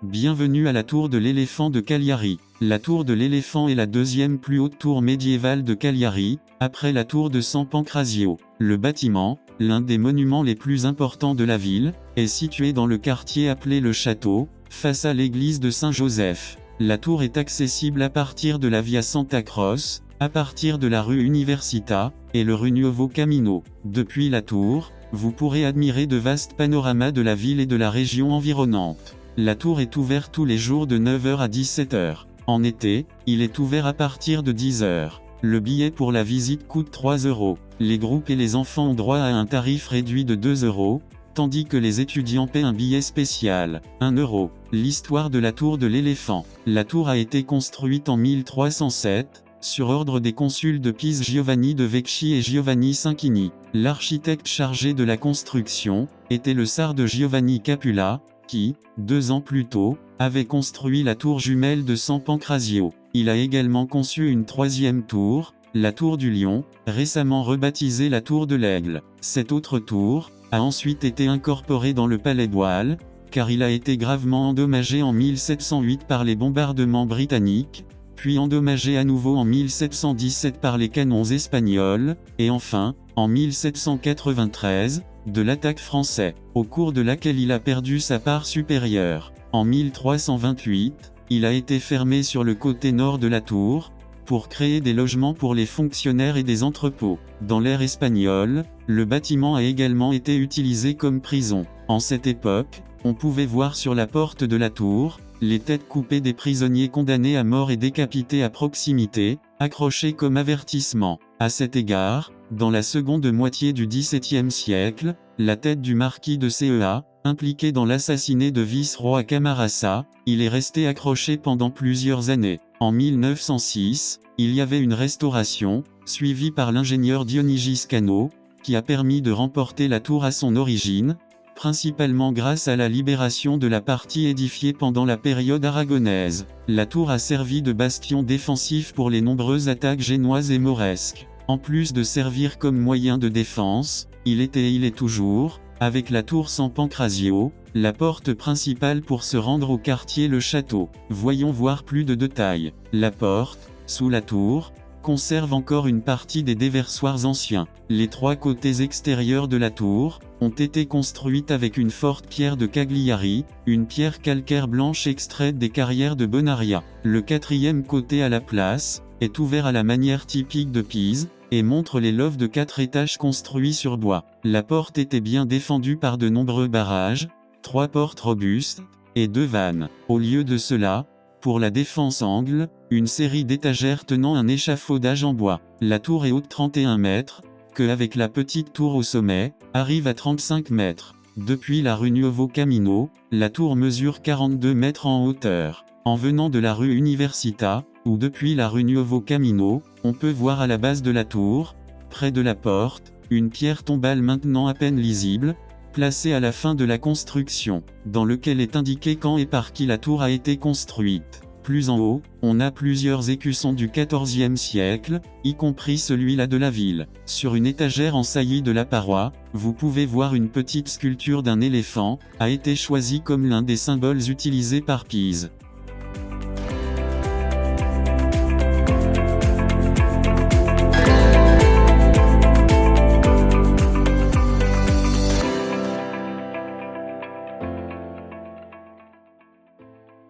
Bienvenue à la tour de l'éléphant de Cagliari. La tour de l'éléphant est la deuxième plus haute tour médiévale de Cagliari, après la tour de San Pancrazio. Le bâtiment, l'un des monuments les plus importants de la ville, est situé dans le quartier appelé le Château, face à l'église de Saint-Joseph. La tour est accessible à partir de la Via Santa Croce, à partir de la rue Università, et le rue Nuovo Camino. Depuis la tour, vous pourrez admirer de vastes panoramas de la ville et de la région environnante. La tour est ouverte tous les jours de 9h à 17h. En été, il est ouvert à partir de 10h. Le billet pour la visite coûte 3 €. Les groupes et les enfants ont droit à un tarif réduit de 2 €, tandis que les étudiants paient un billet spécial, 1 €. L'histoire de la tour de l'éléphant. La tour a été construite en 1307, sur ordre des consuls de Pise Giovanni de Vecchi et Giovanni Cinquini. L'architecte chargé de la construction était le sarde Giovanni Capula, qui, 2 ans plus tôt, avait construit la tour jumelle de San Pancrazio. Il a également conçu une troisième tour, la tour du Lion, récemment rebaptisée la tour de l'Aigle. Cette autre tour a ensuite été incorporée dans le palais d'Oile, car il a été gravement endommagé en 1708 par les bombardements britanniques, puis endommagé à nouveau en 1717 par les canons espagnols, et enfin, en 1793, de l'attaque française, au cours de laquelle il a perdu sa part supérieure. En 1328, il a été fermé sur le côté nord de la tour, pour créer des logements pour les fonctionnaires et des entrepôts. Dans l'ère espagnole, le bâtiment a également été utilisé comme prison. En cette époque, on pouvait voir sur la porte de la tour, les têtes coupées des prisonniers condamnés à mort et décapités à proximité, accrochées comme avertissement. À cet égard, dans la seconde moitié du XVIIe siècle, la tête du marquis de CEA, impliqué dans l'assassinat de vice-roi Camarasa, il est resté accroché pendant plusieurs années. En 1906, il y avait une restauration, suivie par l'ingénieur Dionigi Scano, qui a permis de remporter la tour à son origine, principalement grâce à la libération de la partie édifiée pendant la période aragonaise. La tour a servi de bastion défensif pour les nombreuses attaques génoises et mauresques. En plus de servir comme moyen de défense, il était et il est toujours, avec la tour San Pancrazio, la porte principale pour se rendre au quartier le Château. Voyons voir plus de détails. La porte, sous la tour, conserve encore une partie des déversoirs anciens. Les 3 côtés extérieurs de la tour ont été construites avec une forte pierre de Cagliari, une pierre calcaire blanche extraite des carrières de Bonaria. Le 4e côté à la place est ouvert à la manière typique de Pise, et montre les lofts de 4 étages construits sur bois. La porte était bien défendue par de nombreux barrages, 3 portes robustes, et 2 vannes. Au lieu de cela, pour la défense angle, une série d'étagères tenant un échafaudage en bois. La tour est haute 31 mètres, que avec la petite tour au sommet, arrive à 35 mètres. Depuis la rue Nuovo Camino, la tour mesure 42 mètres en hauteur. En venant de la rue Università, ou depuis la rue Nuovo Camino, on peut voir à la base de la tour, près de la porte, une pierre tombale maintenant à peine lisible, placée à la fin de la construction, dans lequel est indiqué quand et par qui la tour a été construite. Plus en haut, on a plusieurs écussons du XIVe siècle, y compris celui-là de la ville. Sur une étagère en saillie de la paroi, vous pouvez voir une petite sculpture d'un éléphant, a été choisie comme l'un des symboles utilisés par Pise.